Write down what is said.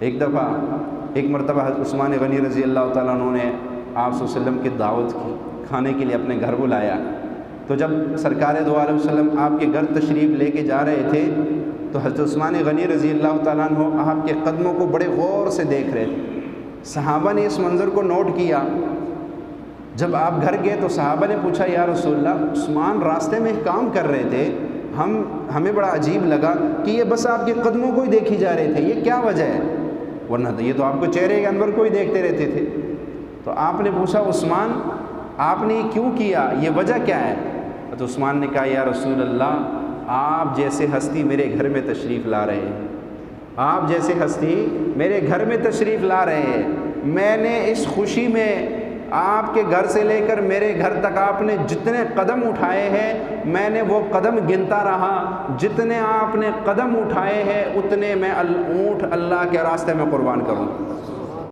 ایک دفعہ ایک مرتبہ حضرت عثمان غنی رضی اللہ تعالیٰ عنہ نے آپ صلی اللہ علیہ وسلم کی دعوت کی، کھانے کے لیے اپنے گھر بلایا۔ تو جب سرکار دو علیہ وسلم آپ کے گھر تشریف لے کے جا رہے تھے تو حضرت عثمان غنی رضی اللہ تعالیٰ عنہ آپ کے قدموں کو بڑے غور سے دیکھ رہے تھے۔ صحابہ نے اس منظر کو نوٹ کیا۔ جب آپ گھر گئے تو صحابہ نے پوچھا یا رسول اللہ، عثمان راستے میں کام کر رہے تھے، ہمیں بڑا عجیب لگا کہ یہ بس آپ کے قدموں کو ہی دیکھی جا رہے تھے، یہ کیا وجہ ہے؟ ورنہ تو یہ تو آپ کو چہرے کے انور کو ہی دیکھتے رہتے تھے۔ تو آپ نے پوچھا عثمان آپ نے یہ کیوں کیا، یہ وجہ کیا ہے؟ تو عثمان نے کہا یا رسول اللہ، آپ جیسے ہستی میرے گھر میں تشریف لا رہے ہیں، آپ جیسے ہستی میرے گھر میں تشریف لا رہے ہیں، میں نے اس خوشی میں آپ کے گھر سے لے کر میرے گھر تک آپ نے جتنے قدم اٹھائے ہیں میں نے وہ قدم گنتا رہا، جتنے آپ نے قدم اٹھائے ہیں اتنے میں اونٹ اللہ کے راستے میں قربان کروں۔